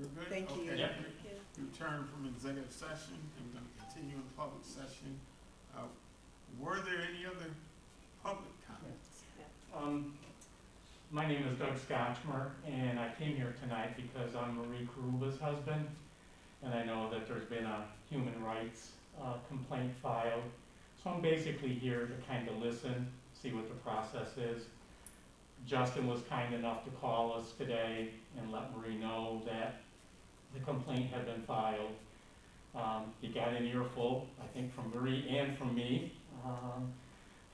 We're good? Thank you. Okay. Yep. Thank you. Return from executive session, and we're gonna continue in public session. Were there any other public comments? My name is Doug Scotchmer, and I came here tonight because I'm Marie Karuba's husband, and I know that there's been a human rights complaint filed. So I'm basically here to kind of listen, see what the process is. Justin was kind enough to call us today and let Marie know that the complaint had been filed. He got an earful, I think, from Marie and from me,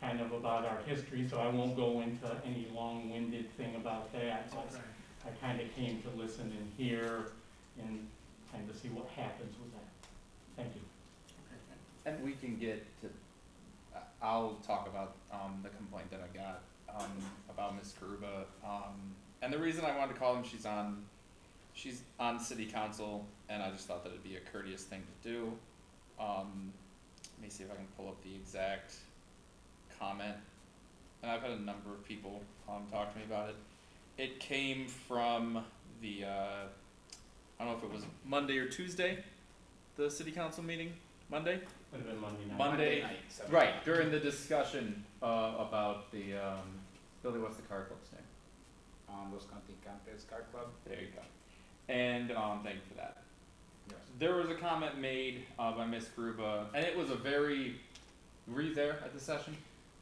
kind of about our history, so I won't go into any long-winded thing about that. But Okay. I kind of came to listen and hear and kind of see what happens with that. Thank you. Okay. And we can get to, I'll talk about, the complaint that I got, about Ms. Karuba. And the reason I wanted to call him, she's on city council, and I just thought that it'd be a courteous thing to do. Let me see if I can pull up the exact comment. And I've had a number of people, talk to me about it. It came from the, I don't know if it was Monday or Tuesday, the city council meeting, Monday? Would have been Monday night. Monday, night, 7 right, o'clock. during the discussion, about the, Billy, what's the car club's name? Los Canticantes Car Club. There you go. And, thank you for that. Yes. There was a comment made, by Ms. Karuba, and it was a very, were you there at the session?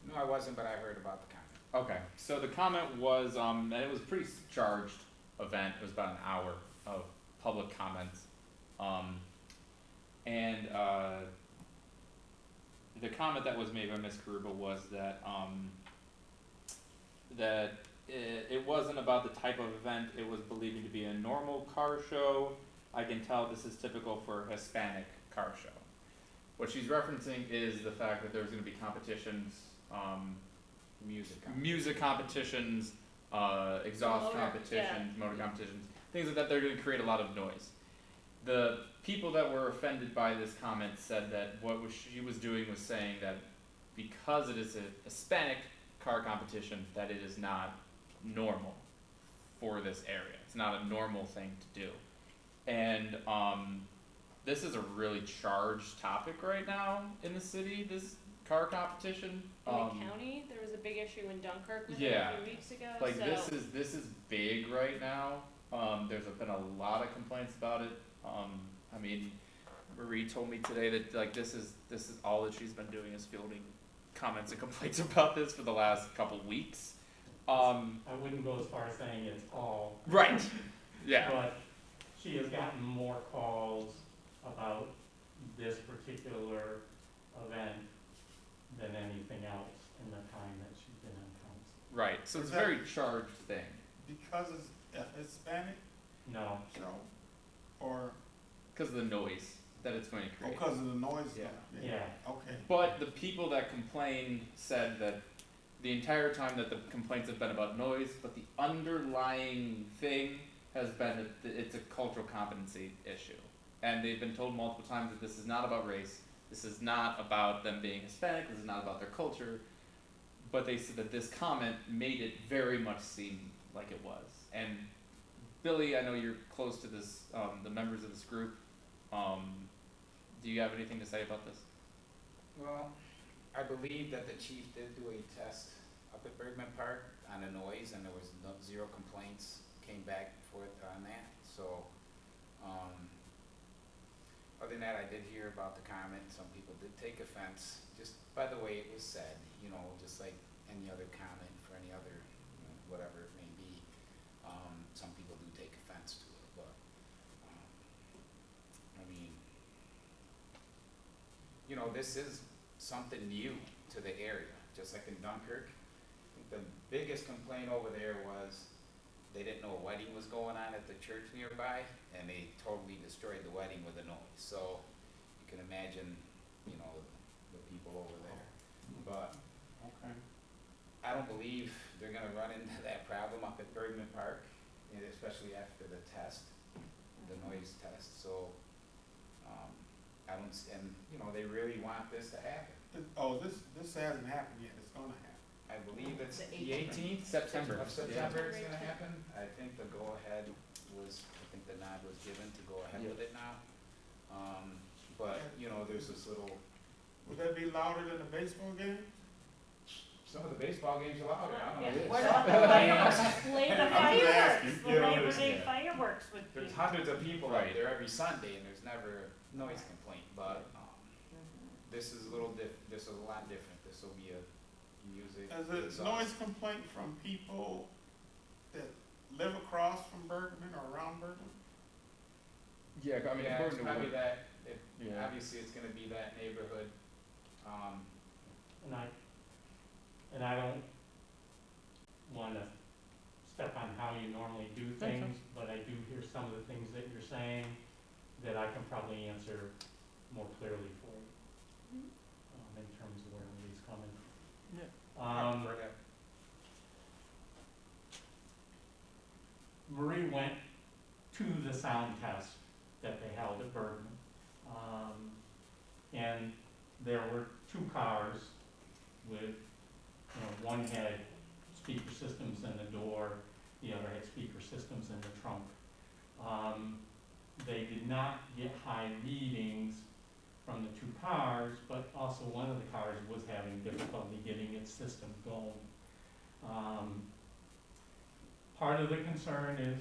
No, I wasn't, but I heard about the comment. Okay, so the comment was, and it was a pretty charged event, it was about an hour of public comments. And, the comment that was made by Ms. Karuba was that, it wasn't about the type of event, it was believing to be a normal car show. I can tell this is typical for a Hispanic car show. What she's referencing is the fact that there's gonna be competitions, music competitions, exhaust Motor, competitions, motor competitions, things like that. They're gonna create a lot of noise. The people that were offended by this comment said that she was doing was saying that because it is a Hispanic car competition, that it is not normal for this area. It's not a normal thing to do. And this is a really charged topic right now in the city, this car competition. In the county, there was a big issue in Dunkirk within Yeah. a few weeks ago, Like so. this is big right now. There's been a lot of complaints about it. I mean, Marie told me today that like this is all that she's been doing is fielding comments and complaints about this for the last couple weeks. I wouldn't go as far as saying it's all. Right. Yeah. But she has gotten more calls about this particular event than anything else in the time that she's been on council. Right. So it's Is a that- very charged thing. Because it's a Hispanic No, show, or Because of the noise that it's going to create. because of the noise? Yeah. yeah, Okay. But the people that complained said that the entire time that the complaints have been about noise, but the underlying thing has been that it's a cultural competency issue. And they've been told multiple times that this is not about race, this is not about them being Hispanic, this is not about their culture. But they said that this comment made it very much seem like it was. And Billy, I know you're close to this, the members of this group. Do you have anything to say about this? Well, I believe that the chief did do a test up at Bergman Park on the noise, and there was zero complaints came back forth on that, so, other than that, I did hear about the comment, some people did take offense, just by the way it was said, you know, just like any other comment for any other, you know, whatever it may be, some people do take offense to it, but, I mean, you know, this is something new to the area, just like in Dunkirk. I think the biggest complaint over there was they didn't know a wedding was going on at the church nearby, and they totally destroyed the wedding with the noise. So you can imagine, you know, the people over there. But Okay. I don't believe they're gonna run into that problem up at Bergman Park, and especially after the test, the noise test. So, I don't, and, you know, they really want this to happen. Oh, this hasn't happened yet, it's gonna happen. I believe it's The the 18th September. of September it's gonna happen. I think the go-ahead was, I think the nod was given to go ahead Yeah. with it now. But, you know, there's this little, Would that be louder than the baseball game? some of the baseball games are louder, I don't know. What about the fireworks? Labor I'm just fireworks, asking, the you know, Labor there's- Day yeah. fireworks would be. There's hundreds of people Right. out there every Sunday, and there's never noise complaint, but, this is a little this is a lot different, this will be a music. Is it exhaust. noise complaint from people that live across from Bergman or around Bergman? Yeah, I mean, Yeah, it's according to probably what, that, yeah. obviously it's gonna be that neighborhood, And I don't wanna step on how you normally do things, but I do hear some of the things that you're saying that I can probably answer more clearly for you, in terms of where he's coming from. Yeah. for that. Marie went to the sound test that they held at Bergman. And there were 2 cars with, one had speaker systems in the door, the other had speaker systems in the trunk. They did not get high readings from the 2 cars, but also one of the cars was having difficulty getting its system going. Part of the concern is,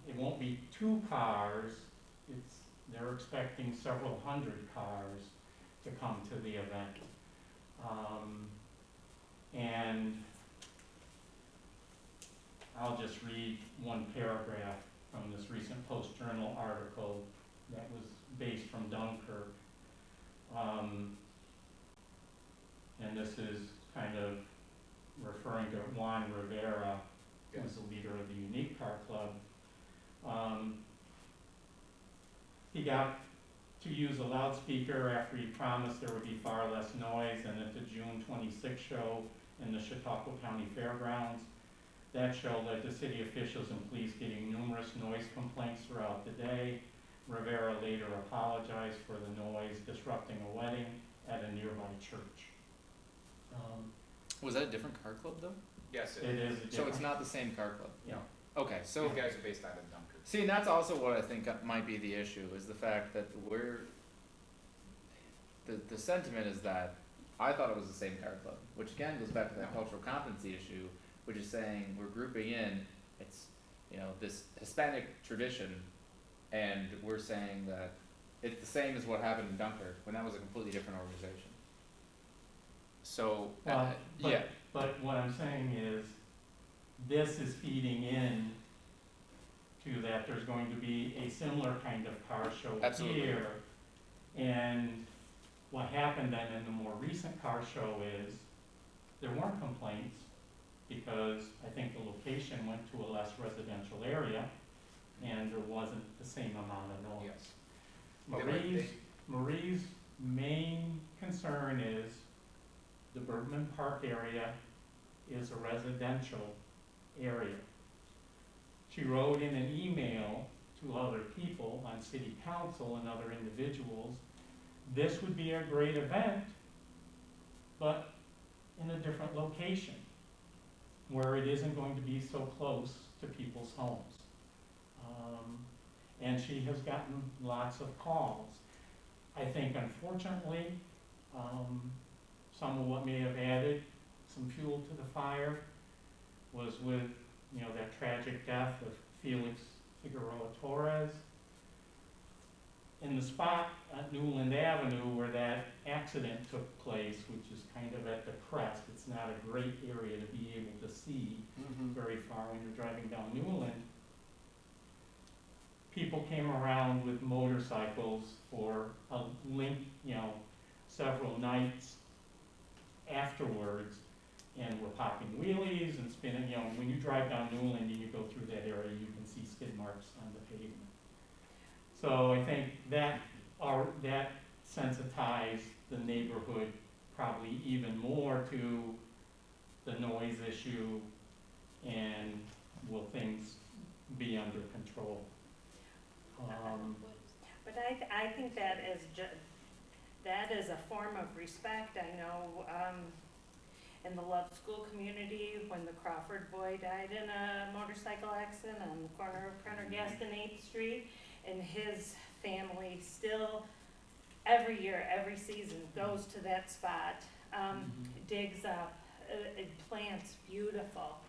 it won't be 2 cars, they're expecting several hundred cars to come to the event. And I'll just read one paragraph from this recent Post-Journal article that was based from Dunkirk. And this is kind of referring to Juan Rivera, who's the leader of the Unique Car Club. He got to use a loudspeaker after he promised there would be far less noise, and at the June 26th show in the Chautauqua County Fairgrounds, that show led to city officials and police getting numerous noise complaints throughout the day. Rivera later apologized for the noise disrupting a wedding at a nearby church. Was that a different car club though? Yes, It is a So it's different- not the same car club? Yeah. Okay, so. these guys are based out of Dunkirk. See, and that's also what I think might be the issue, is the fact that the sentiment is that I thought it was the same car club, which again goes back to that cultural competency issue, which is saying we're grouping in, it's, this Hispanic tradition, and we're saying that it's the same as what happened in Dunkirk, when that was a completely different organization. So, Well, yeah, But what I'm saying is, this is feeding in to that there's going to be a similar kind of car show Absolutely. here. And what happened then in the more recent car show is, there weren't complaints, because I think the location went to a less residential area, and there wasn't the same amount of noise. Yes. They were- Marie's main concern is the Bergman Park area is a residential area. She wrote in an email to other people on city council and other individuals, this would be a great event, but in a different location, where it isn't going to be so close to people's homes. And she has gotten lots of calls. I think unfortunately, some of what may have added some fuel to the fire was with, that tragic death of Felix Figueroa Torres. In the spot at Newland Avenue where that accident took place, which is kind of at the crest, it's not a great area to be able to see very far when you're driving down Newland. People came around with motorcycles for a link, several nights afterwards, and were popping wheelies and spinning, when you drive down Newland and you go through that area, you can see skid marks on the pavement. So I think that sensitized the neighborhood probably even more to the noise issue, and will things be under control? But I think that is a form of respect. I know, in the Love School community, when the Crawford boy died in a motorcycle accident on the corner of Prendergast and 8th Street, and his family still, every year, every season, goes to that spot, digs up, plants beautiful,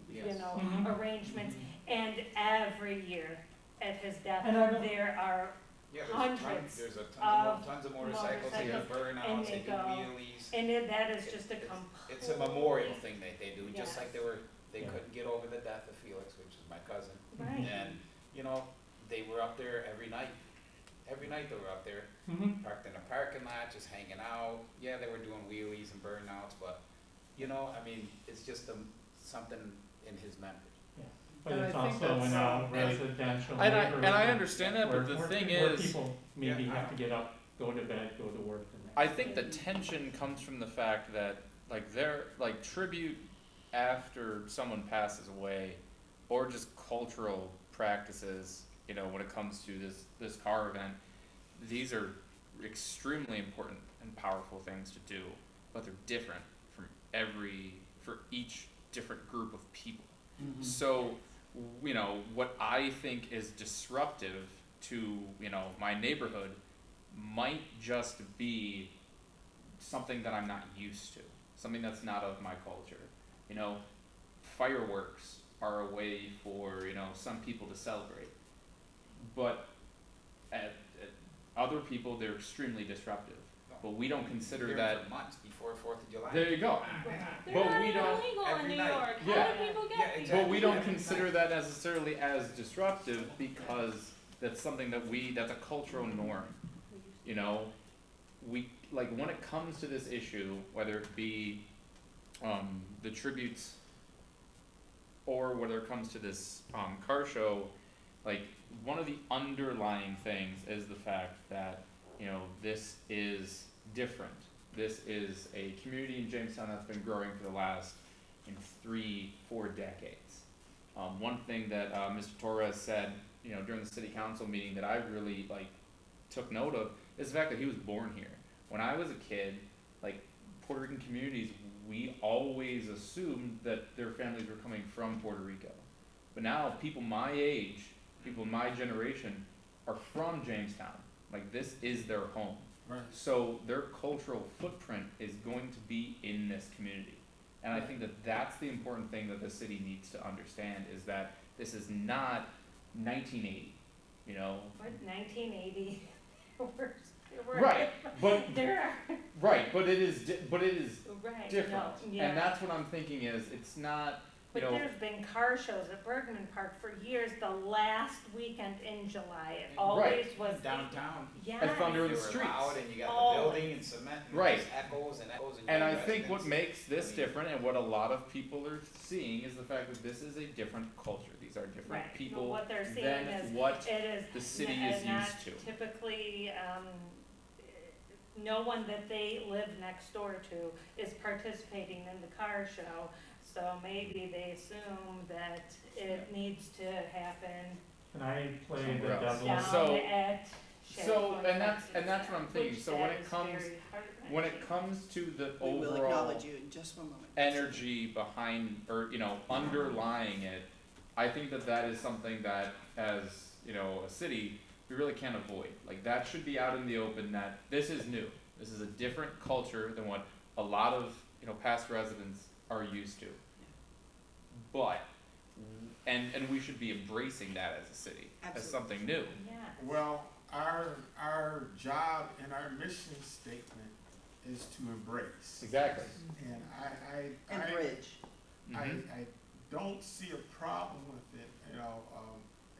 you Yes. know, Mhm. arrangements, and every year at his death, And I don't- there are Yeah, hundreds there's of tons of motorcycles, they do motorcycles, and burnouts, they they do go- wheelies. and that is just a complete. It's a memorial thing that they do, just Yes. like they Yeah. couldn't get over the death of Felix, which is my cousin. Right. And, you know, they were up there every night. Every night they were up there, Mhm. parked in the parking lot, just hanging out. Yeah, they were doing wheelies and burnouts, but, you know, I mean, it's just something in his memory. But And I it's think also in that's, a residential And neighborhood. I understand that, but the where- thing where is, people maybe Yeah, have to get up, go to bed, go to work the next I think day. the tension comes from the fact that like tribute after someone passes away, or just cultural practices, you know, when it comes to this car event, these are extremely important and powerful things to do, but they're different for each different group of people. So, you know, what I think is disruptive to, you know, my neighborhood might just be something that I'm not used to, something that's not of my culture. You know, fireworks are a way for, you know, some people to celebrate, but at other people, they're extremely disruptive. But we don't consider Here that. for months before 4th of July. There you go. They're But not we even don't- legal in every New night. York. Yeah. How do people get Yeah, these? exactly. But we don't Every consider night. that necessarily as disruptive because that's something that's a cultural norm. You know, like when it comes to this issue, whether it be the tributes or whether it comes to this car show, like one of the underlying things is the fact that, you know, this is different. This is a community in Jamestown that's been growing for the last 3-4 decades. One thing that Mr. Torres said, you know, during the city council meeting that I really took note of is the fact that he was born here. When I was a kid, Puerto Rican communities, we always assumed that their families were coming from Puerto Rico. But now people my age, people my generation, are from Jamestown. This is their home. Right. So their cultural footprint is going to be in this community. And I think that that's the important thing that the city needs to understand is that this is not 1980, you know? What, 1980, we're. Right, but, There are, right, but it is right, different. no, yeah. And that's what I'm thinking is, it's not, you But know, there's been car shows at Bergman Park for years, the last weekend in July, it always was. Downtown. Yeah. And Thunder in They the were Streets. loud and you got the Always. building and cement and Right. just echoes and echoes and. and I your think what residents. makes this I mean, different and what a lot of people are seeing is the fact that this is a different culture. These are different Right, well, people what they're seeing than is, what it is. the city n- is not used to. Typically, no one that they live next door to is participating in the car show, so maybe they assume that it needs to happen Can I play the Somewhere else. devil? down So- at So, Sherry and that's Point, what I'm thinking. which So when that it is comes, very when it heart-wrenching. comes to the We will overall acknowledge you in just one moment. energy behind, or, you know, underlying it, I think that that is something that, as, you know, a city, we really can't avoid. That should be out in the open that this is new. This is a different culture than what a lot of, you know, past residents are used to. But, and we should be embracing that as a city, as Absolutely. something new. Yeah. Well, our job and our mission statement is to embrace. Exactly. And And bridge. Mhm. I don't see a problem with it, you know,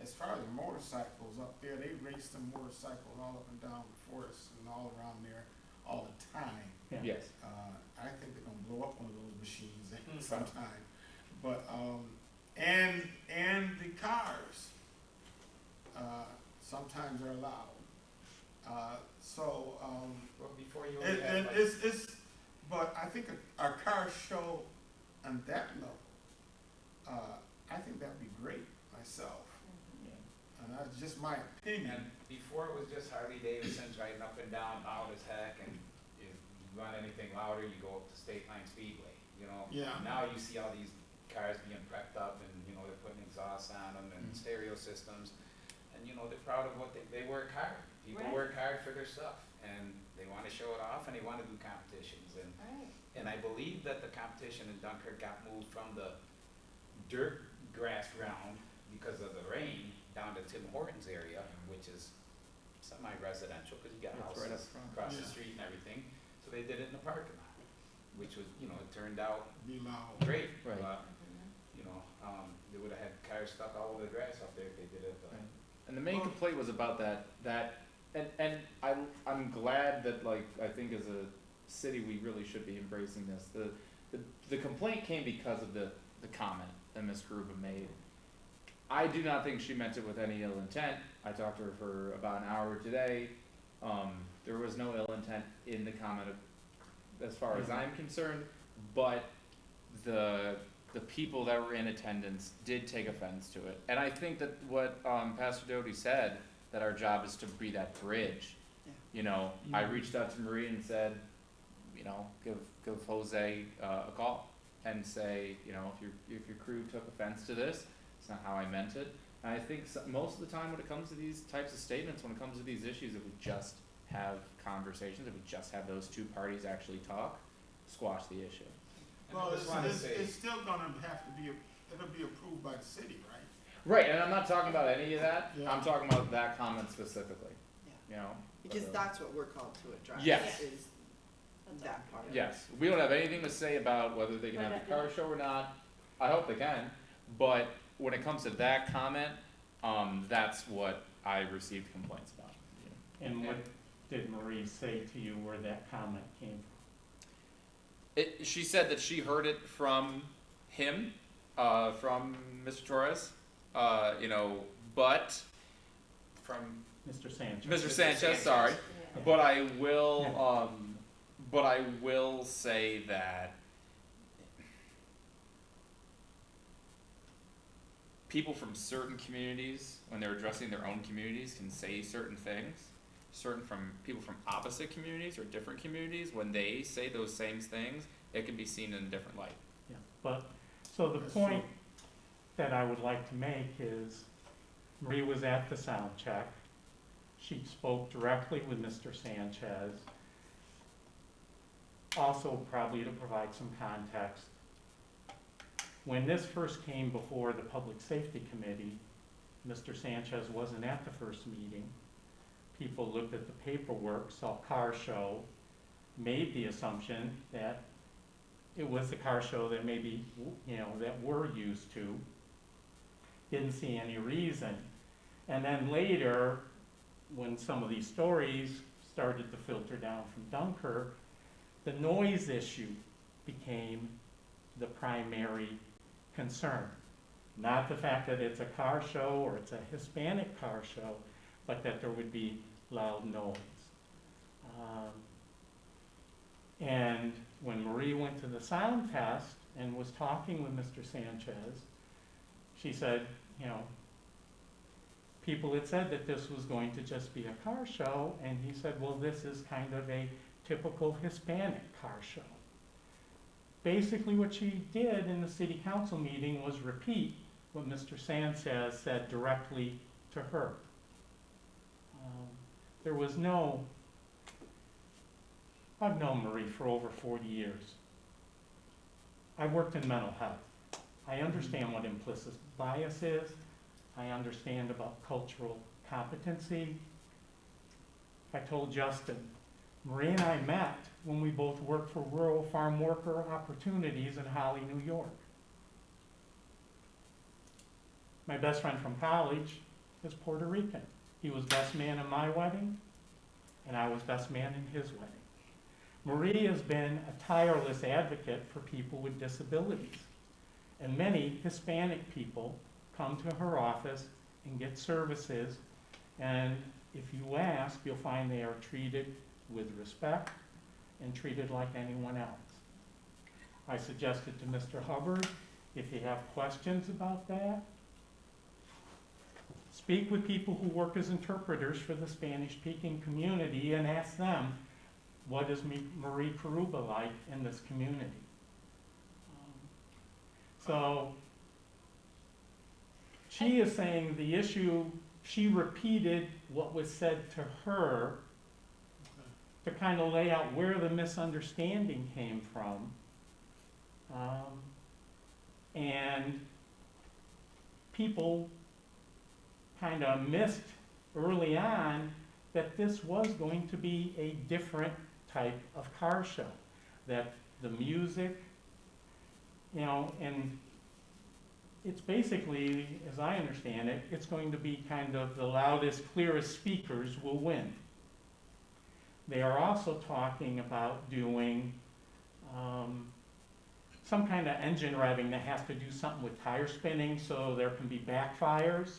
as far as the motorcycles up there, they race the motorcycles all up and down the forest and all around there all the time. Yeah. Yes. I think they're gonna blow up one of those machines sometime. But, and the cars, sometimes are loud. Well, before you. And, only had, but I think a car show on that level, I think that'd be great myself. And that's just my opinion. And before it was just Harley Davidson's riding up and down loud as heck, and if you want anything louder, you go up to State Line Speedway, you know? Yeah. Now you see all these cars being prepped up and, you know, they're putting exhaust on them and stereo systems. and, you know, they're proud of what they work hard. People Right. work hard for their stuff, and they wanna show it off, and they wanna do competitions, Right. and I believe that the competition in Dunkirk got moved from the dirt grass ground because of the rain down to Tim Hortons area, which is semi-residential, cause you got It's right up houses front. across the Yeah. street and everything. So they did it in the parking lot, which was, you know, it turned out Be loud. great. Right. But, you know, they would've had cars stuck all over the grass up there if they did it, but. Right. And the main Well- complaint was about and I'm glad that, like, I think as a city, we really should be embracing this. The complaint came because of the comment that Ms. Karuba made. I do not think she meant it with any ill intent. I talked to her for about an hour today. There was no ill intent in the comment as far as I'm concerned, but the people that were in attendance did take offense to it. And I think that what, Pastor Doty said, that our job is to be that bridge. Yeah. You know, I reached out to Marie and said, you know, give Jose a call and say, you know, if your crew took offense to this, it's not how I meant it. And I think most of the time when it comes to these types of statements, when it comes to these issues, if we just have conversations, if we just have those two parties actually talk, squash the issue. And I Well, just wanna it's say, still gonna have to be, it'll be approved by the city, right? Right, and I'm not talking about any of that, Yeah. I'm talking about that comment specifically, you know? Because but, that's what we're called to address. Yes. Is That's that all. part. Yes, we don't have anything to say about whether they can have the car show or not, I hope they can, but when it comes to that comment, that's what I received complaints about. And what did Marie say to you where that comment came from? She said that she heard it from him, from Mr. Torres, you know, but from Mr. Sanchez? Mr. Sanchez, sorry. Yeah. But I will say that people from certain communities, when they're addressing their own communities, can say certain things. People from opposite communities or different communities, when they say those same things, it can be seen in a different light. Yeah, but, so the That's point true. that I would like to make is, Marie was at the sound check. She spoke directly with Mr. Sanchez. Also, probably to provide some context, when this first came before the Public Safety Committee, Mr. Sanchez wasn't at the first meeting. People looked at the paperwork, saw car show, made the assumption that it was the car show that maybe, you know, that we're used to. Didn't see any reason. And then later, when some of these stories started to filter down from Dunkirk, the noise issue became the primary concern. Not the fact that it's a car show or it's a Hispanic car show, but that there would be loud noise. And when Marie went to the sound test and was talking with Mr. Sanchez, she said, you know, people had said that this was going to just be a car show, and he said, well, this is kind of a typical Hispanic car show. Basically what she did in the city council meeting was repeat what Mr. Sanchez said directly to her. There was no, I've known Marie for over 40 years. I worked in mental health. I understand what implicit bias is. I understand about cultural competency. I told Justin, Marie and I met when we both worked for Rural Farm Worker Opportunities in Holly, New York. My best friend from college is Puerto Rican. He was best man in my wedding, and I was best man in his wedding. Marie has been a tireless advocate for people with disabilities, and many Hispanic people come to her office and get services, and if you ask, you'll find they are treated with respect and treated like anyone else. I suggested to Mr. Hubbard, if you have questions about that, speak with people who work as interpreters for the Spanish-speaking community and ask them, what is Marie Karuba like in this community? So, she is saying the issue she repeated what was said to her to kind of lay out where the misunderstanding came from. And people kind of missed early on that this was going to be a different type of car show. That the music, and it's basically, as I understand it, it's going to be kind of the loudest, clearest speakers will win. They are also talking about doing some kind of engine revving that has to do something with tire spinning, so there can be backfires.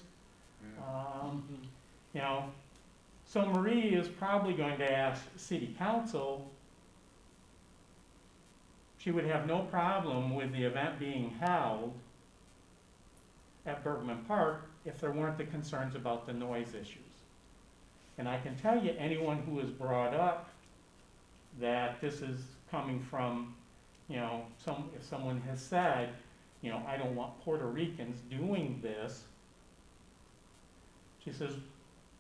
So Marie is probably going to ask City Council. She would have no problem with the event being held at Bergman Park if there weren't the concerns about the noise issues. And I can tell you, anyone who has brought up that this is coming from, if someone has said, I don't want Puerto Ricans doing this, she says,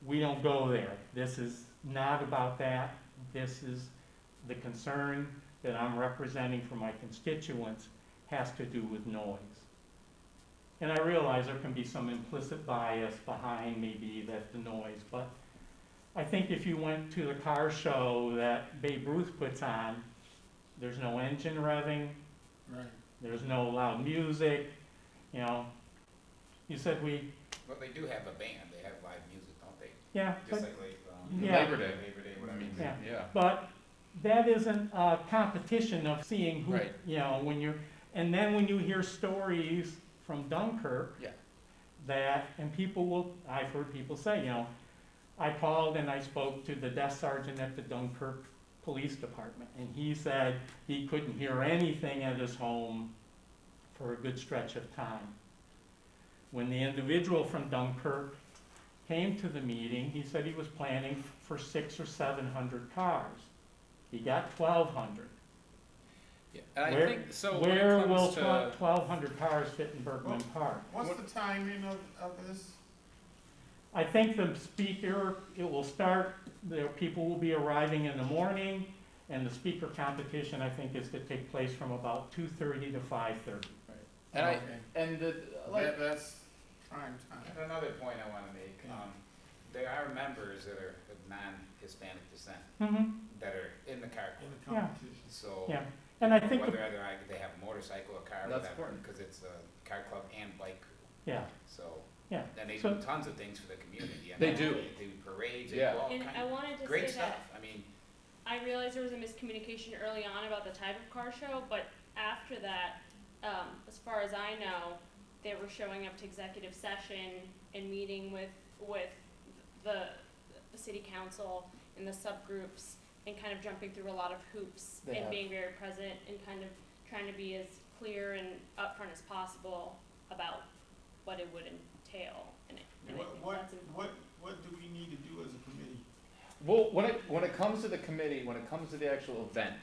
we don't go there. This is not about that. This is the concern that I'm representing for my constituents has to do with noise. And I realize there can be some implicit bias behind maybe that the noise, but I think if you went to the car show that Babe Ruth puts on, there's no engine revving, Right. there's no loud music, You said But they do have a band, they have live music, don't they? yeah, Just but, like, Yeah. Labor Day. Labor Day, whatever. Yeah. Yeah. but that isn't a competition of seeing who, Right. and then when you hear stories from Dunkirk, Yeah. I've heard people say, I called and I spoke to the desk sergeant at the Dunkirk Police Department, and he said he couldn't hear anything at his home for a good stretch of time. When the individual from Dunkirk came to the meeting, he said he was planning for 600 or 700 cars. He got 1,200. Yeah. And I Where- think, so when Where it will comes to, 1,200 cars fit in Bergman Park? What's the timing of this? I think the speaker, it will start, people will be arriving in the morning, and the speaker competition, I think, is to take place from about 2:30 to 5:30. and I, Okay. and the, That's prime time. And another point I wanna make, there are members that are of non-Hispanic descent Mm-hmm, that are in the car In club, the competition. so. yeah, and I think, Whether they have a motorcycle, a car, That's whatever, important. cause it's a car club and bike crew, yeah, so. yeah. And they So- do tons of things for the community. I They mean, do. They do parades, they Yeah. do all And kinds I of wanted to great say that stuff, I mean, I realized there was a miscommunication early on about the type of car show, but after that, as far as I know, they were showing up to executive session and meeting with the city council and the subgroups and kind of jumping through a lot of hoops They and have. being very present and kind of trying to be as clear and upfront as possible about what it would entail. And I think that's important. What do we need to do as a committee? well, when it comes to the committee, when it comes to the actual event,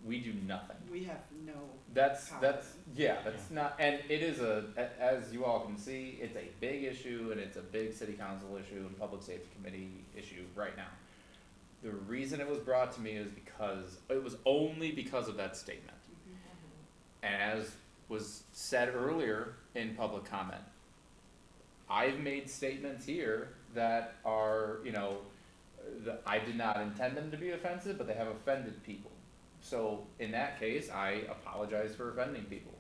we do nothing. We have no, That's Power. that's not, and it is as you all can see, it's a big issue and it's a big city council issue and public safety committee issue right now. The reason it was brought to me is because, it was only because of that statement. And as was said earlier in public comment, I've made statements here that are, I did not intend them to be offensive, but they have offended people. So in that case, I apologize for offending people.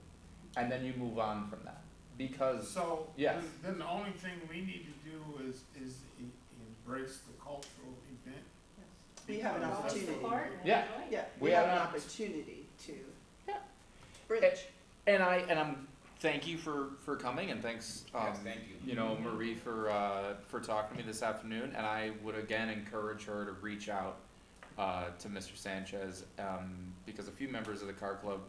And then you move on from that. Because, So, yes. then the only thing we need to do is embrace the cultural event. we have an Because that's- opportunity. Support and Yeah. enjoy. Yeah, We we have have an an opportunity to Yeah. bridge. and I'm, thank you for coming and thanks, yes, thank you. Marie for talking to me this afternoon. And I would again encourage her to reach out to Mr. Sanchez, because a few members of the car club,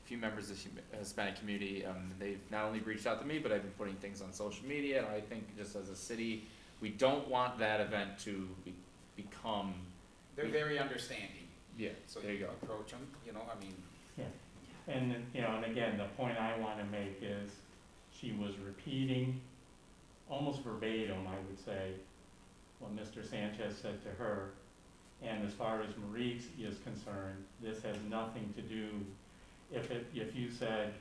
a few members of the Hispanic community, they've not only reached out to me, but I've been putting things on social media, and I think just as a city, we don't want that event to become, They're very understanding, yeah, so there you go. approach them, I mean, And, and again, the point I wanna make is, she was repeating almost verbatim, I would say, what Mr. Sanchez said to her. And as far as Marie is concerned, this has nothing to do, if you said,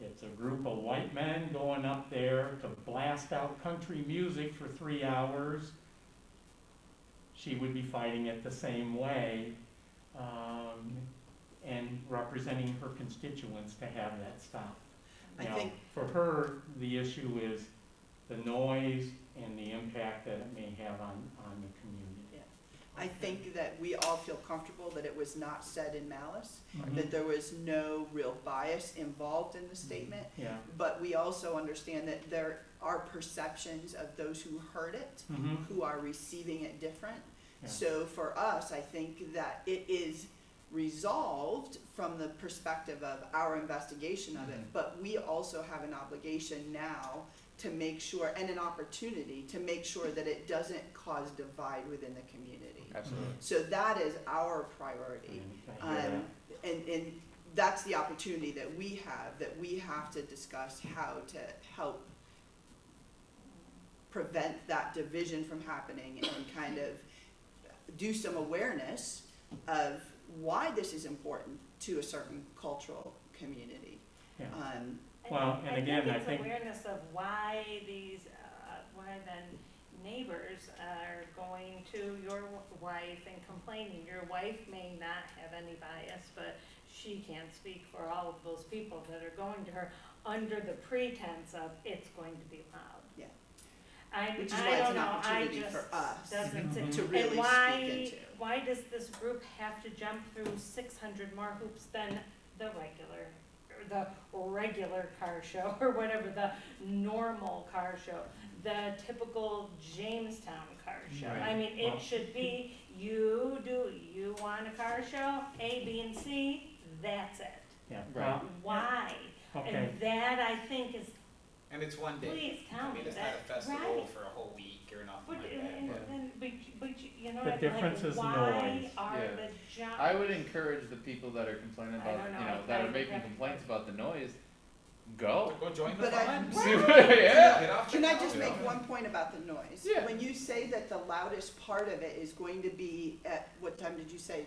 it's a group of white men going up there to blast out country music for 3 hours, she would be fighting it the same way, and representing her constituents to have that stop. I Now, think- for her, the issue is the noise and the impact that it may have on the community. I think that we all feel comfortable that it was not said in malice, Mhm. that there was no real bias involved in the statement, Yeah. but we also understand that there are perceptions of those who heard it, Mhm. who are receiving it different. Yeah. So for us, I think that it is resolved from the perspective of our investigation of it, Mhm. but we also have an obligation now to make sure, and an opportunity to make sure that it doesn't cause divide within the community. Absolutely. So that is our priority. I hear that. And that's the opportunity that we have to discuss how to help prevent that division from happening and kind of do some awareness of why this is important to a certain cultural community. Yeah. Um, Well, and again, I it's think- awareness of why these, why then neighbors are going to your wife and complaining. Your wife may not have any bias, but she can't speak for all of those people that are going to her under the pretense of it's going to be loud. Yeah. I Which is I why it's don't an know, I opportunity just for us doesn't Mhm. to and really speak into. why does this group have to jump through 600 more hoops than the regular car show, or whatever, the normal car show, the typical Jamestown car show? I Right. mean, Well- it should be, you want a car show, A, B, and C, that's it. Yeah, Right. well, Why? okay, And that, I think, is, And it's one day. please tell I me mean, it's not that, a festival right? for a whole week or nothing But, like that. and, Yeah. and, but you know The what, difference like, is why noise. are Yeah. the jump? I would encourage the people that are complaining I about, don't know, you know, I- that I are making regret- complaints about the noise, go. Go join the But I- fun. See Right. what- yeah. Get off the Can I couch. just make Yeah. one point about the noise? Yeah. When you say that the loudest part of it is going to be at, what time did you say?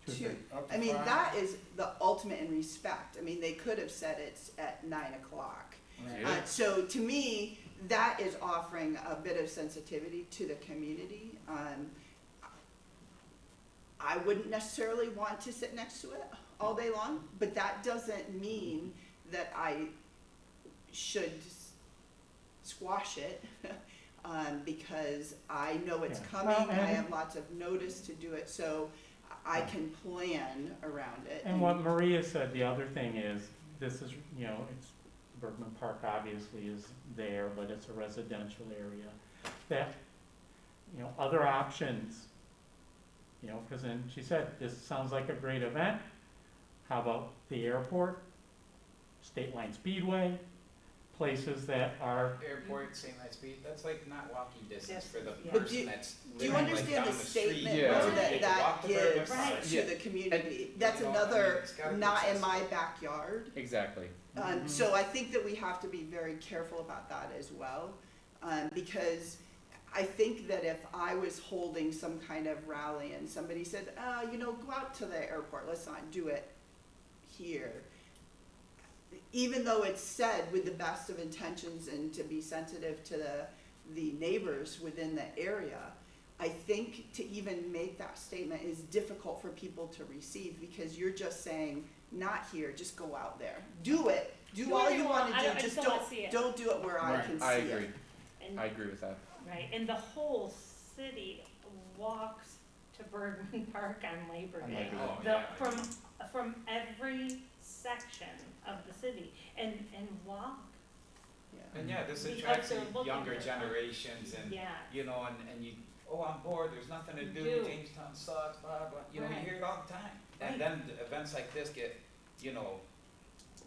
2. Up to I mean, 5. that is the ultimate in respect. I mean, they could have said it's at 9 o'clock. Right. Yeah. So to me, that is offering a bit of sensitivity to the community. I wouldn't necessarily want to sit next to it all day long, but that doesn't mean that I should squash it, because I know it's Yeah. coming, Well, I and- have lots of notice to do it, so I can plan around it. and what Maria said, the other thing is, this is, you know, it's, Bergman Park obviously is there, but it's a residential area. That, you know, other options, you know, cause then she said, this sounds like a great event. How about the airport, State Line Speedway, places that are, Airport, same night speed, that's like not walking distance for the Yeah. But person that's Do you living like understand down the the street. statement Yeah. though, Right. that They can walk that to Bergman gives Right. Park. to Yeah. the community? That's You know, I mean, another, it's gotta be not in accessible. my backyard. Exactly. Mhm. So I think that we have to be very careful about that as well, because I think that if I was holding some kind of rally and somebody said, you know, go out to the airport, let's not do it here. Even though it's said with the best of intentions and to be sensitive to the neighbors within the area, I think to even make that statement is difficult for people to receive, because you're just saying, not here, just go out there. Do it, do all whatever you you wanna want. I do, don't- I just just don't wanna see it. don't do it where I Right. can see I it. agree. And- I agree with that. Right, and the whole city walks to Bergman Park on Labor On Day. Labor Day. Oh, The, yeah. from every section of the city, and walk, Yeah. And yeah, this Because attracts they're the looking younger for- generations and, yeah. you know, and you, oh, I'm bored, there's nothing to do, Do. Jamestown sucks, blah, blah, you know, you Right. hear it all the time. Right. And then the events like this get, you know,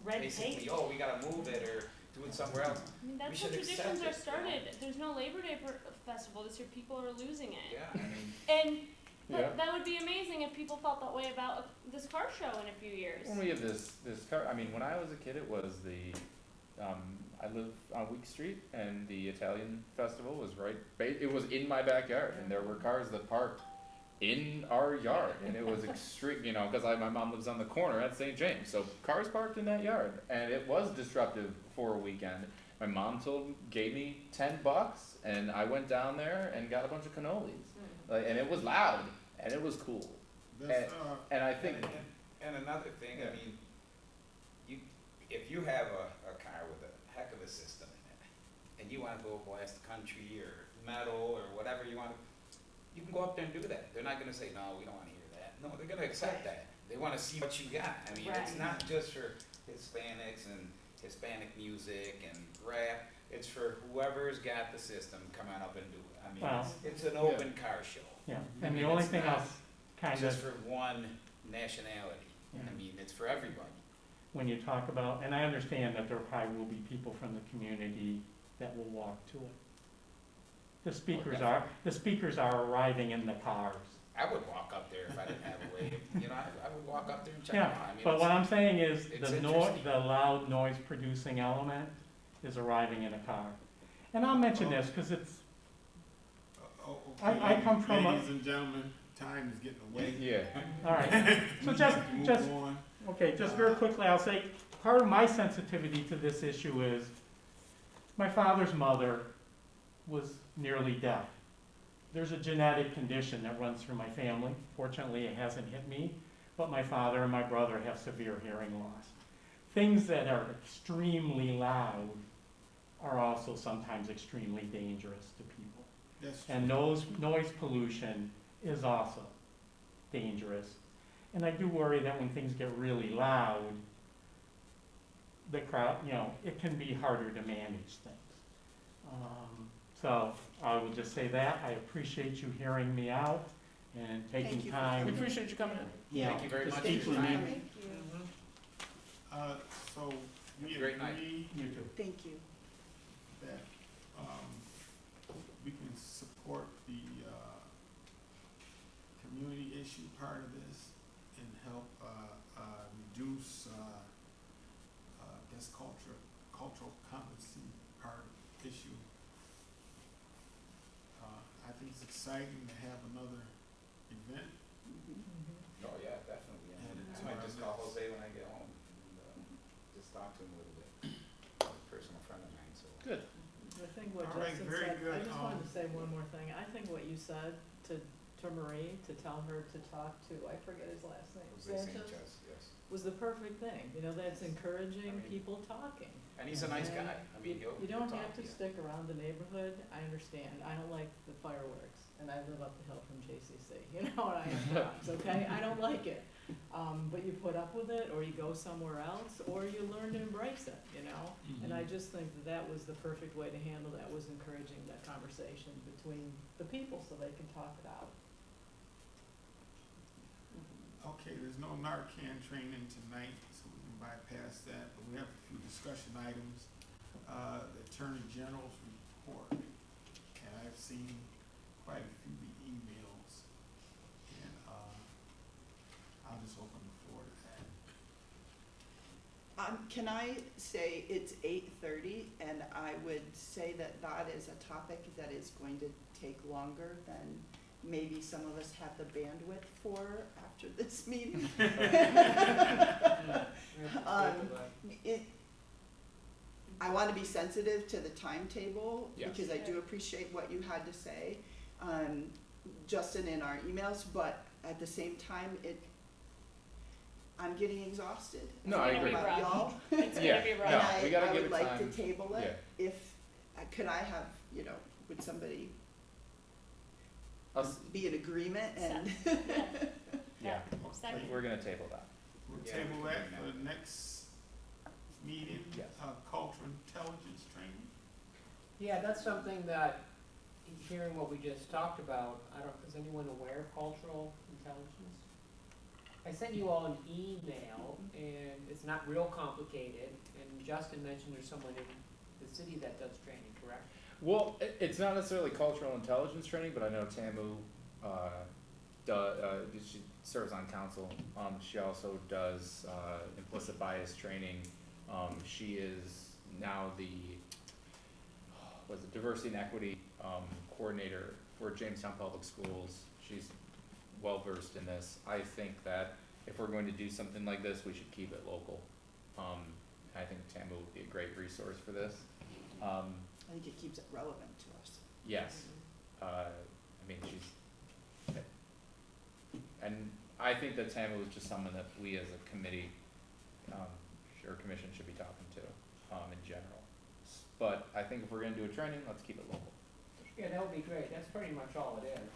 Red basically, tape. oh, we gotta move it or do it somewhere else. I mean, We that's how should accept traditions are it, started. There's no Labor Day festival this year. People are losing it. Yeah, I mean, And Yeah. that would be amazing if people felt that way about this car show in a few years. When we have this car, I mean, when I was a kid, it was the, I live on Week Street, and the Italian festival was it was in my backyard, and there were cars that parked in our yard, and it was extreme, you know, because my mom lives on the corner at St. James, so cars parked in that yard, and it was disruptive for a weekend. My mom gave me $10, and I went down there and got a bunch of cannolis, and it was loud, and it was cool, That's, and I think, And another thing, I Yeah. mean, if you have a car with a heck of a system in it, and you wanna go blast country or metal or whatever you wanna, you can go up there and do that. They're not gonna say, no, we don't wanna hear that. No, they're gonna accept that. They wanna see what you got. I mean, it's Right. not just for Hispanics and Hispanic music and rap. It's for whoever's got the system, come on up and do it. I mean, Well, it's an open car show. Yeah, I and the mean, only it's thing not else kind Just of, for one nationality. Yeah. I mean, it's for everybody. when you talk about, and I understand that there probably will be people from the community that will walk to it. The speakers are arriving in the cars. I would walk up there if I didn't have a way, you know, I would walk up there and check Yeah, them out. I mean, but what it's- I'm saying is, it's the interesting. the loud noise producing element is arriving in a car. And I'll mention this, cause it's, I come from a- Ladies and gentlemen, time is getting away. yeah. alright, so just, Move just, on. okay, just very quickly, I'll say, part of my sensitivity to this issue is, my father's mother was nearly deaf. There's a genetic condition that runs through my family. Fortunately, it hasn't hit me, but my father and my brother have severe hearing loss. Things that are extremely loud are also sometimes extremely dangerous to people. That's true. And noise pollution is also dangerous. And I do worry that when things get really loud, the crowd, you know, it can be harder to manage things. So I will just say that, I appreciate you hearing me out and Thank taking you for time. We coming. appreciate you coming in. you know, Thank you very to much speak for your with me. time. Thank you. So we Great night. agree You too. Thank you. that, we can support the, community issue part of this and help, reduce, I guess cultural competency part of the issue. I think it's exciting to have another event. Oh, yeah, definitely. I mean, I might just call Jose when I get home and, just talk to him a little bit. He's a personal friend of mine, so. Good. I think what All right, Justin very said, good. I just wanted to say one more thing. I think what you said to Marie, to tell her to talk to, I forget his last name, Jose Sanchez, Sanchez, yes. was the perfect thing. You know, that's encouraging I mean- people talking. And he's a nice And guy. I mean, he'll. You don't he'll have talk to you. stick around the neighborhood. I understand. I don't like the fireworks, and I live up the hill from JCC. You know, and I have dogs, okay? I don't like it. But you put up with it, or you go somewhere else, or you learn to embrace it, you know? And I just think that that was the perfect way to handle that, was encouraging that conversation between the people so they can talk it out. Okay, there's no Narcan training tonight, so we can bypass that, but we have a few discussion items. The Attorney General's report, and I've seen quite a few of the emails, and, I'll just open the floor to that. Can I say it's 8:30, and I would say that that is a topic that is going to take longer than maybe some of us have the bandwidth for after this meeting. I want to be sensitive to the timetable, Yes. because I do appreciate what you had to say, Justin, in our emails, but at the same time, I'm getting exhausted. No, I agree. About y'all. It's Yeah, gonna be no, rough. we gotta I give would it like to time. table it, if, could I have, would somebody Us, be in agreement and? yeah, Second. we're gonna table that. We'll Yeah, table we can that do for that. the next meeting, Yes. cultural intelligence training. Yeah, that's something that, hearing what we just talked about, is anyone aware of cultural intelligence? I sent you all an email, and it's not real complicated, and Justin mentioned there's someone in the city that does training, correct? Well, it's not necessarily cultural intelligence training, but I know Tamu, she serves on council. She also does, implicit bias training. She is now the was a diversity and equity, coordinator for Jamestown Public Schools. She's well-versed in this. I think that if we're going to do something like this, we should keep it local. I think Tamba would be a great resource for this. I think it keeps it relevant to us. Yes, I mean, and I think that Tamba was just someone that we as a committee, or commission should be talking to, in general. But I think if we're gonna do a training, let's keep it local. Yeah, that would be great, that's pretty much all it is.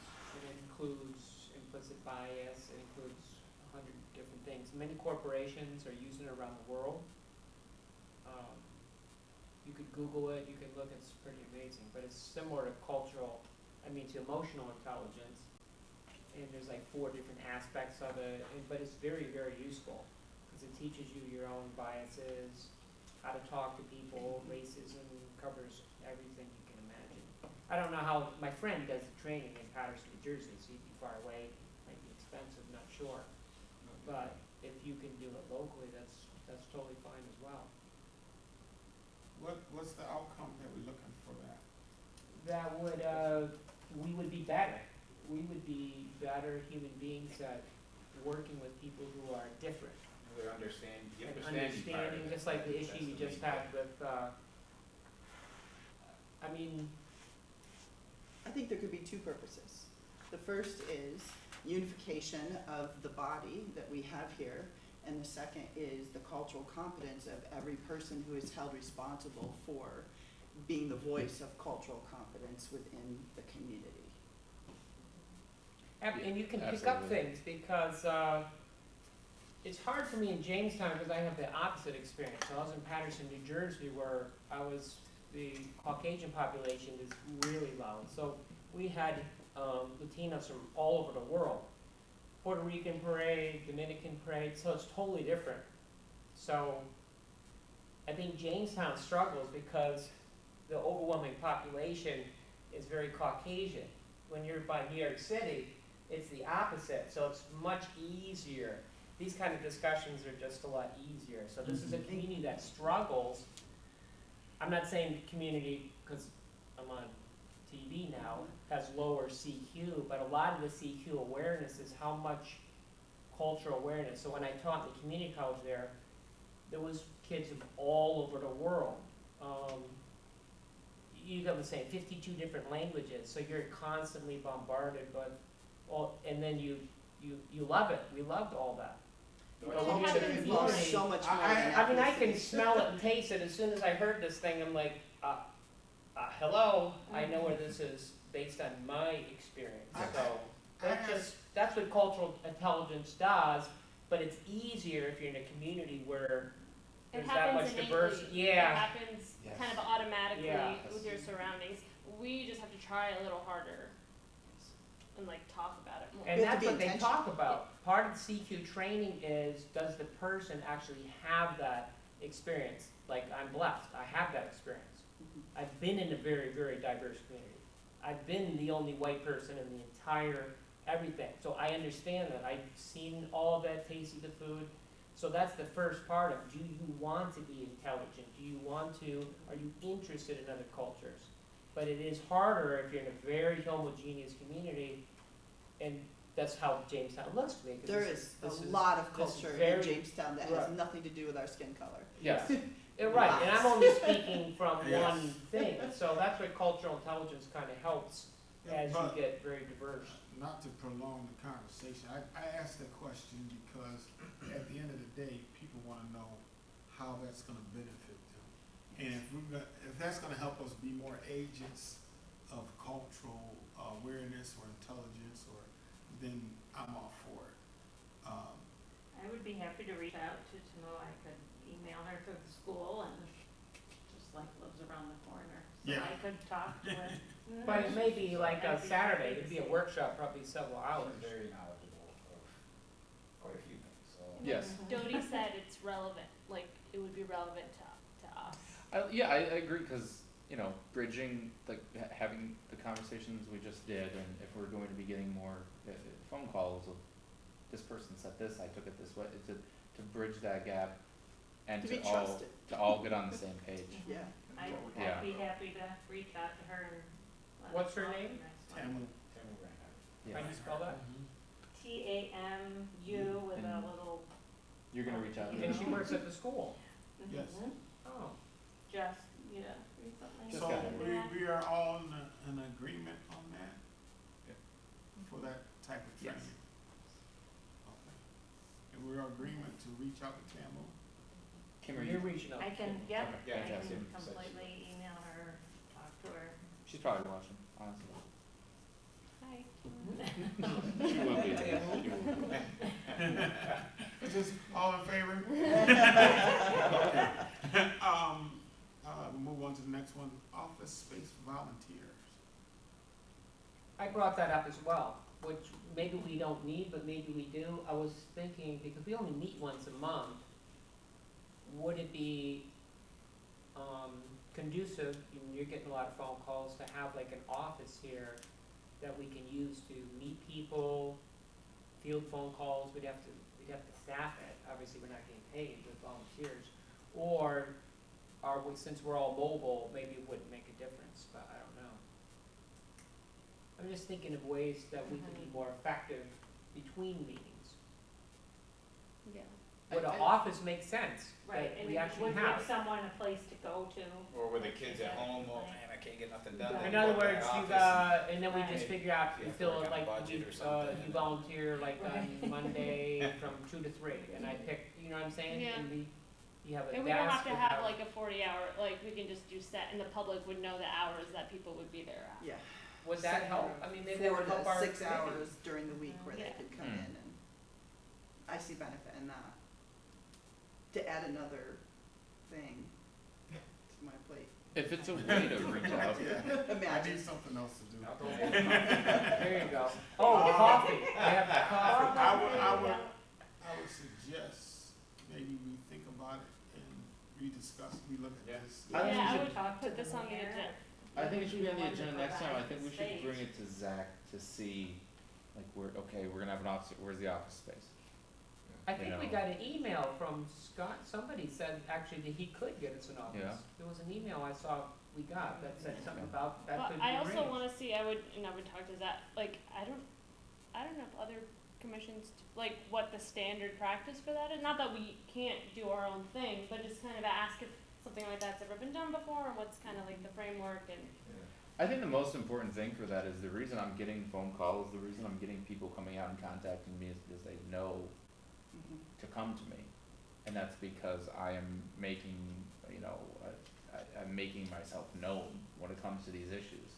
It includes implicit bias, it includes 100 different things. Many corporations are using it around the world. You could Google it, you could look, it's pretty amazing, but it's similar to to emotional intelligence. And there's like 4 different aspects of it, but it's very, very useful, because it teaches you your own biases, how to talk to people, racism, covers everything you can imagine. I don't know how, my friend does the training in Patterson, New Jersey, so he'd be far away, might be expensive, not sure. But if you can do it locally, that's totally fine as well. What's the outcome that we're looking for that? That would, we would be better. We would be better human beings at working with people who are different. They're understanding, And part of understanding, it. just like the That's issue you the just main had part. with, I mean, I think there could be 2 purposes. The first is unification of the body that we have here, and the second is the cultural competence of every person who is held responsible for being the voice of cultural competence within the community. and you can pick up Absolutely. things, because, it's hard for me in Jamestown, because I have the opposite experience. I was in Patterson, New Jersey, where the Caucasian population is really loud. So we had, Latinos from all over the world. Puerto Rican parade, Dominican parade, so it's totally different. So I think Jamestown struggles because the overwhelming population is very Caucasian. When you're by New York City, it's the opposite, so it's much easier. These kind of discussions are just a lot easier. So this is a community that struggles. I'm not saying the community, because I'm on TV now, has lower CQ, but a lot of the CQ awareness is how much cultural awareness. So when I taught in the community college there was kids from all over the world. You got to say 52 different languages, so you're constantly bombarded, and then you love it. We loved all that. The But when you're in culture the involves community, so much more than I mean, I can ethnicity. smell it and taste it. As soon as I heard this thing, I'm like, hello, I know where this is based on my experience. So that's what cultural intelligence does, but it's easier if you're in a community where It there's that much happens innately. diversity. It Yeah, happens Yes. kind of automatically Yeah. with your surroundings. We just have to try a little harder and like talk about it more. and We have that's to what be they intentional. talk about. Part of CQ training is, does the person actually have that experience? Like, I'm blessed, I have that experience. I've been in a very, very diverse community. I've been the only white person in the entire everything, so I understand that. I've seen all of that, tasted the food. So that's the first part of, do you want to be intelligent? Are you interested in other cultures? But it is harder if you're in a very homogeneous community, and that's how Jamestown looks to me. 'Cause There this is a is- lot of this is culture in very- Jamestown that right. has nothing to do with our skin color. Yes. Right, and I'm only speaking from Yes. one thing, so that's what cultural intelligence kind of helps as you But get very diverse. not to prolong the conversation, I asked that question because at the end of the day, people wanna know how that's gonna benefit them. And if that's gonna help us be more agents of cultural awareness or intelligence, then I'm all for it. I would be happy to reach out to Tamo. I could email her through the school and just like lives around the corner. So Yeah. I could talk to her. But it may be like a I'd be Saturday, happy it'd to be a see. workshop, probably several hours. She's very knowledgeable of quite a few things, so. Yes. Dodie said it's relevant, like it would be relevant to us. I agree, because, bridging, like, having the conversations we just did, and if we're going to be getting more phone calls of, this person said this, I took it this way, to bridge that gap and To to be all, trusted. to all get on the same page. Yeah. I'd Yeah. be happy to reach out to her and let What's us her know name? the next one. Tamara. How do you spell that? TAMU with a And- little. You're gonna reach out to And her? she works at the school. Yes. Mhm. Oh, Just, yeah, recently. Just So got it. we are all in agreement on that? Yeah. For that type of Yes. training? Okay. And we're in agreement to reach out to Tamara? Kim, are you're you? reaching out. I can, Okay, yep, I fantastic. can completely email her, talk to her. She's probably watching, honestly. Hi. She will be. She will be. Is this all in favor? We'll move on to the next one, office space volunteers. I brought that up as well, which maybe we don't need, but maybe we do. I was thinking, because we only meet once a month, would it be conducive, you're getting a lot of phone calls, to have like an office here that we can use to meet people, field phone calls, we'd have to staff it, obviously we're not getting paid with volunteers. Or since we're all mobile, maybe it wouldn't make a difference, but I don't know. I'm just thinking of ways that we can be more effective between meetings. Yeah. Would an office make sense? Right, that and we actually would have? give someone a place to go to. Or with the kids at home, oh man, I can't get nothing done. In They other go to words, their you office got, and then we Right. just figure out, You you have to feel work on like, budget or something, you and- volunteer like on Right. Monday from 2 to 3, and I pick, you know what I'm saying? Yeah. And you have a desk. And we don't have to with have our- like a 40-hour, like, we can just do set, and the public would know the hours that people would be there at. Yeah. Would that help? I mean, maybe that 4 would help to our 6 committee. hours during the week where they Yeah. could come Hmm. in, and I see benefit in that. To add another thing to my plate. If it's a way to reach out, Yeah, I Imagine. need something else to do. I'll go There you go. Oh, coffee, they have the coffee. I would suggest maybe we think about it and we look Yeah. at this. I think we Yeah, I should- would Talk to put this them on the here. agenda. I think it should be on the Maybe the agenda one next that time. I provides think we should bring space. it to Zach to see, like, we're gonna have an office, where's the office space? I think we know. got an email from Scott, somebody said actually that he could get us an office. Yeah. There was an email I saw we got that said something about that But could be I also arranged. wanna see, I would talk to Zach, like, I don't know if other commissions, like, what the standard practice for that is, not that we can't do our own thing, but just kind of ask if something like that's ever been done before, or what's kind of like the framework and. I think the most important thing for that is the reason I'm getting phone calls, the reason I'm getting people coming out and contacting me is because they know Mhm. to come to me. And that's because I am making, I'm making myself known when it comes to these issues.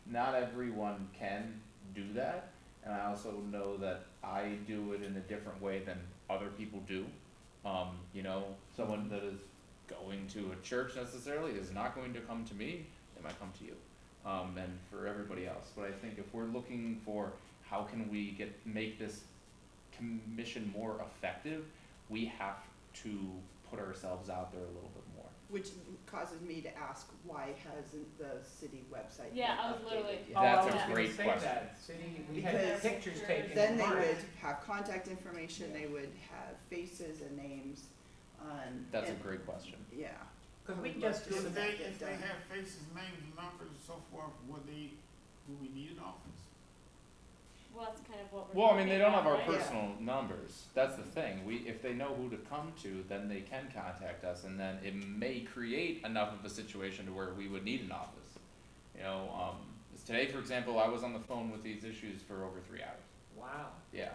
Not everyone can do that, and I also know that I do it in a different way than other people do. Someone that is going to a church necessarily is not going to come to me, they might come to you. And for everybody else, but I think if we're looking for how can we make this commission more effective, we have to put ourselves out there a little bit more. Which causes me to ask, why hasn't the city website been Yeah, I was literally- updated yet? Oh, That's I a was gonna great say question. that. City, we Because had pictures taken. Then in they March. would have contact information, they would have faces and names, That's a and- great question. Yeah. Could I we would love just to do see If that they, get if they done. have faces, names, numbers, and so forth, do we need an office? Well, that's kind of what we're. Well, I mean, they don't have our talking about, right? personal numbers, that's the thing, if they know who to come to, then they can contact us, and then it may create enough of a situation to where we would need an office. Today, for example, I was on the phone with these issues for over 3 hours, Wow. yeah,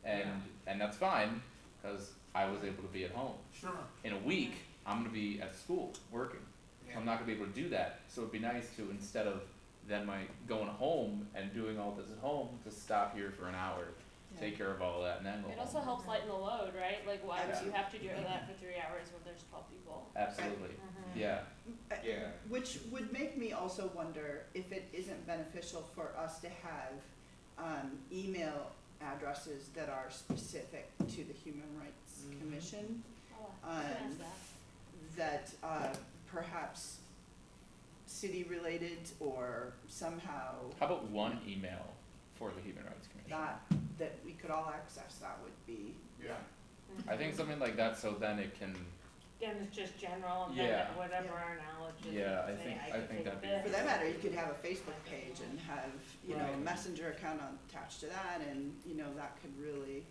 and that's fine, cause I was able to be at home. Sure. In a week, I'm gonna be at school, working, so I'm not gonna be able to do that, so it'd be nice to, instead of then going home and doing all this at home, to stop here for an hour, take care of all that, and then go home. It also helps lighten the load, right? Like, why would you Absolutely. have to do that for 3 hours when there's 12 people? Absolutely, Mhm. yeah, Yeah. Which would make me also wonder if it isn't beneficial for us to have, email addresses that are specific to the Human Rights Mhm. Commission. Oh, I can ask that. That perhaps city-related or somehow how about one email for the Human Rights Commission? that we could all access, that would be, Yeah. I think something like that, so then it can, Then it's just general, and Yeah. then whatever our knowledge is. Yeah, we I say, think- I could think take that'd be- this. For that matter, you could have a Facebook page and have, you know, a Right. messenger account attached to that, and, you know, that could really,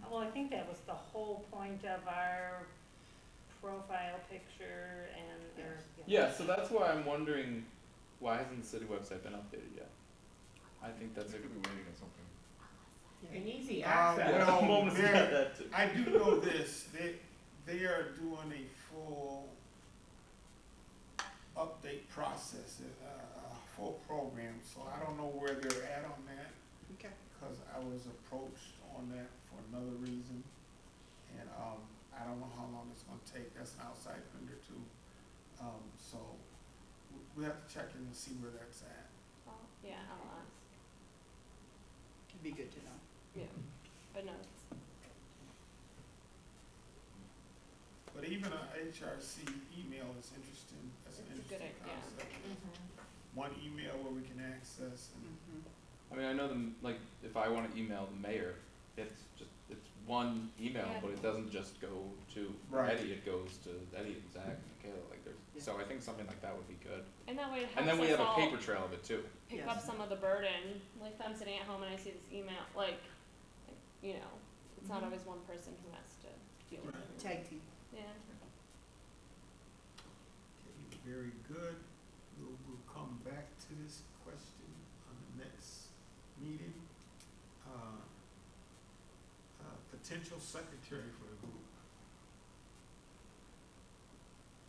Well, I think that was the whole point of our profile picture and, or. Yes. Yeah, so that's why I'm wondering, why hasn't the city website been updated yet? I think that's a. They could be waiting on something. An easy Well, access. Moments there- got that too. I do know this, they are doing a full update process, a full program, so I don't know where they're at on that, okay. because I was approached on that for another reason. And, I don't know how long it's gonna take, that's an outside vendor too. So, we have to check in and see where that's at. Yeah, I'll ask. It'd be good to know. Yeah, but no, it's, But even a HRC email is interesting, that's an It's a good interesting idea. concept. Mhm. One email where we can access and Mhm. I mean, I know like, if I wanna email the mayor, it's one email, Yeah. but it doesn't just go to Right. Eddie, it goes to Eddie and Zach and Michaela, like Yeah. so I think something like that would be good. and that way it And helps then we us have a all paper trail of it too. pick Yes. up some of the burden. Like if I'm sitting at home and I see this email, like, you know, it's not Mhm. always one person who has to deal with Right. it. Tag team. Yeah. Okay, very good. We'll come back to this question on the next meeting. Potential secretary for the group.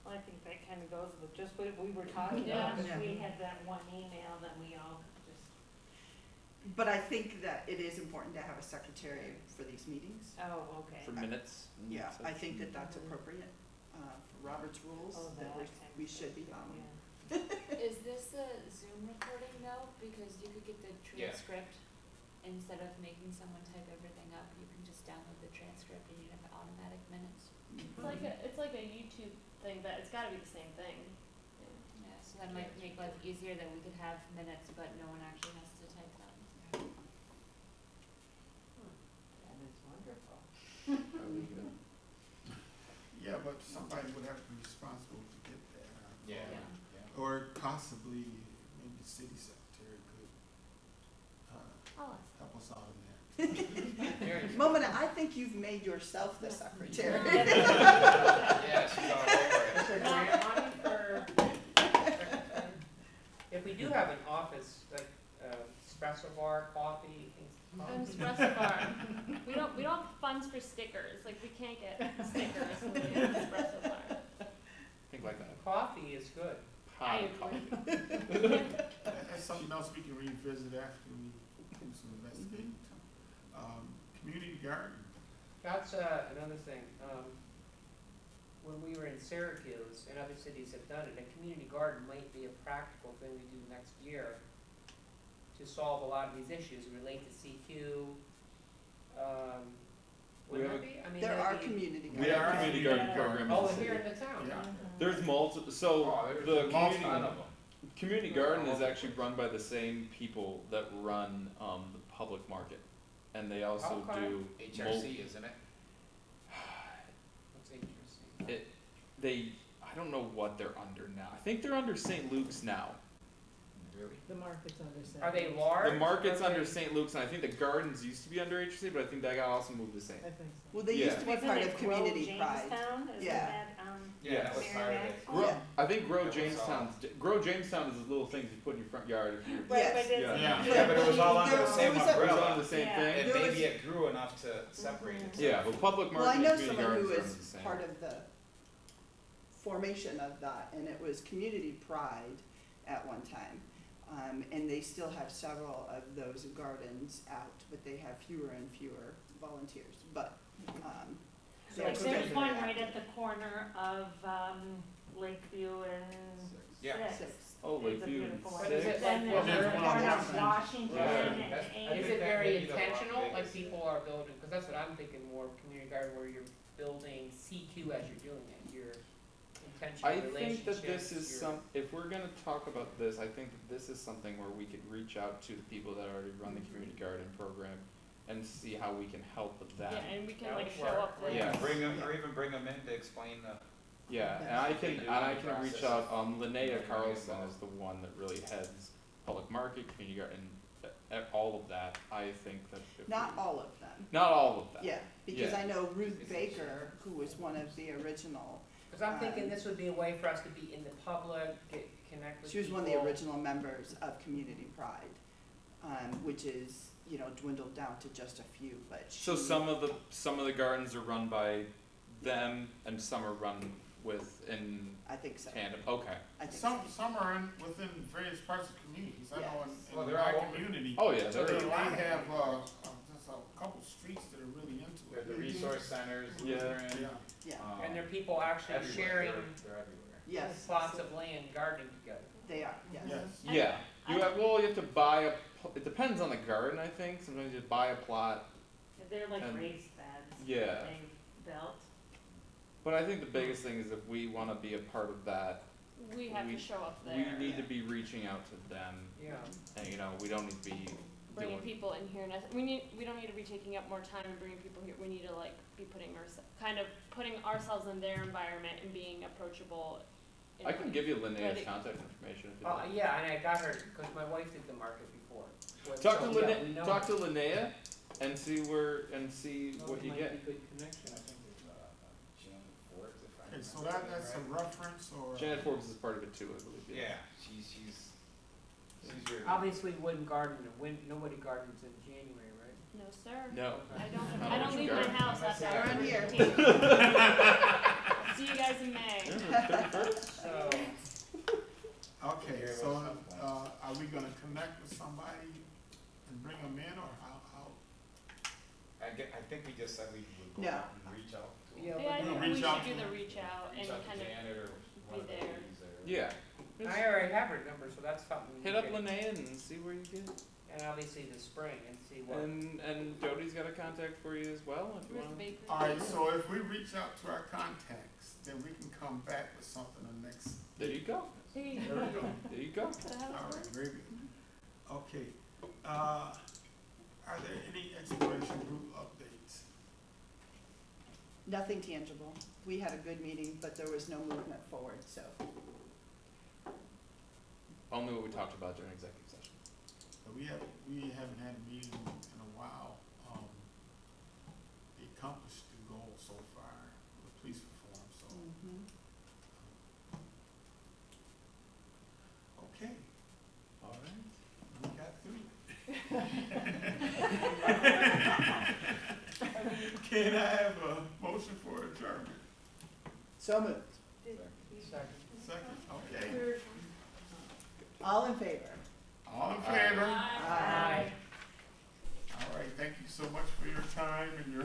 Well, I think that kind of goes with just what we were talking Yeah. about, Yeah. if we had that one email that we all could just, But I think that it is important to have a secretary for these meetings. oh, okay. For minutes. and Yeah, such. I think that that's appropriate, for Robert's rules, Oh, that that we should be following. Yeah. Is this a Zoom recording though? Because you could get the Yeah. transcript, instead of making someone type everything up, you can just download the transcript and you have automatic minutes. It's like a YouTube thing, but it's gotta be the same thing. Yeah, so that might make life easier that we could have minutes, but no one actually has to type them. That is wonderful. That would be good. Yeah, but somebody would have to be responsible to get that. Yeah, Yeah. yeah. Or possibly, maybe the city secretary could, I'll ask. help us out in that. Very- Mona, I think you've made yourself the secretary. Yeah, she's all over it. Is there grant money for, if we do have an office, like, espresso bar, coffee, things. An espresso bar. We don't have funds for stickers, like we can't get stickers when we have an espresso bar. Think like that. Coffee is good. I Pot of agree. coffee. That's something else we can revisit after we do some investigating. Community garden. That's, another thing, when we were in Syracuse, and other cities have done it, a community garden might be a practical thing we do next year to solve a lot of these issues, relate to CQ, We wouldn't have that be? I mean, There that'd are be- community We gardens. have a community garden Yeah. program in Oh, the and city. here in the town? Yeah. There's so Oh, there's the a community, ton of them. community garden is actually run by the same people that run the public market. And they also Okay. do HRC, isn't it? What's interesting? I don't know what they're under now. I think they're under St. Luke's now. Really? The market's under St. Are they Louis. large? The market's Are under they- St. Luke's, and I think the gardens used to be under HRC, but I think that got also moved to St. I think so. Well, they Yeah. used to be Wasn't part it of Grow Community Pride. Jamestown? Isn't Yeah. that, Yeah, that was Mary part of it. Maxwell? Grow, Yeah. I think Grow That was Jamestown is the little things you put in your front yard if you. Right, but Yes. it's. Yeah. Yeah, but it was all under the There same was a- It was umbrella. on the same Yeah. thing. And There maybe was- it grew enough to separate itself. Yeah, but public Well, I market know and community someone who gardens are was the same. part of the formation of that, and it was Community Pride at one time. And they still have several of those gardens out, but they have fewer and fewer volunteers, but, So Like it's there's good. one right at the corner of, Lakeview and Yeah. Sixth. Oh, It's a Lakeview and beautiful one. But is it Then like there's There's the one on corner of Washington. Washington Right. and That's- Is Ames. it very Maybe the intentional, like biggest. people are building, because that's what I'm thinking, more community garden where you're building CQ as you're doing it, your intentional I relationships. think that this is your- if we're gonna talk about this, I think that this is something where we could reach out to the people that already run the community garden program and see how we can help with that. Yeah, and we can That like would show work. up there. Yeah. Bring them, or even bring them in to explain the Yeah, and I can reach out, Linnea Carlson is the one that really heads public market, community garden, all of that, I think that if Not we- all of them. Not all of that. Yeah, because Yeah. I know Ruth Baker, who was one of the original, Cause I'm thinking this would be a way for us to be in the public, connect with she was people. one of the original members of Community Pride, which is, you know, dwindled down to just a few, but she. So some of the gardens are run by them and some are run in I think so. tandem, okay. I think Some, so. some are within various parts of communities, I know Well, in they're my all over. community. Oh, yeah, They they're, have, just a couple streets that are really into We have it. the resource centers, Yeah. Lutheran, Yeah, Yeah, And there are people actually everywhere. sharing They're everywhere. yes, plots of land, gardening together. they are, yes. yes. yeah, you have to buy it depends on the garden, I think, sometimes you buy a plot, They're like And- raised beds yeah. that they built. But I think the biggest thing is if we wanna be a part of that, We have We- to show up we there, need to be reaching out to them, Yeah. and you know, we don't need to be bringing doing. people in here, we don't need to be taking up more time and bringing people here, we need to like be putting putting ourselves in their environment and being approachable. in, I can like, give you Linnea's ready- contact information if you Oh, like. yeah, and I got her, cause my wife did the market before. Talk to So, yeah, we know talk her. to Linnea and see what you get. Might be good connection. I think there's, Jan Forbes, if I Okay, so remember that's a right. reference or? Janet Forbes is part of it too, I believe. Yeah, she's very. Obviously wouldn't garden, nobody gardens in January, right? No, sir. No. I don't leave my house after You're on here. See you guys in May. So, Okay, Here so, was something. are we gonna connect with somebody and bring them in, or how? I think we just said we would go No. out and reach out to Yeah, them. Yeah, I We'll think we reach out should do to the them. reach out and Reach out to kind of, Janet or one of the there. ladies there. Yeah. I already have her number, so that's something. we Hit up can- Linnea and see where you get. And obviously the spring and see what. And Jody's got a contact for you as well if you Ruth want. Baker. Alright, so if we reach out to our contacts, then we can come back with something the next. There you go. There you There go. we go. There you go. That's how it Alright, works. very good. Okay, are there any exploration group updates? Nothing tangible. We had a good meeting, but there was no movement forward, so. Only what we talked about during executive session. We haven't had a meeting in a while, we accomplished the goal so far, with police reform, so. Okay, Alright. we got through it. Can I have a motion for adjournment? So moved. Second. Second, okay. All in favor? All in favor? Aye. All right, thank you so much for your time and your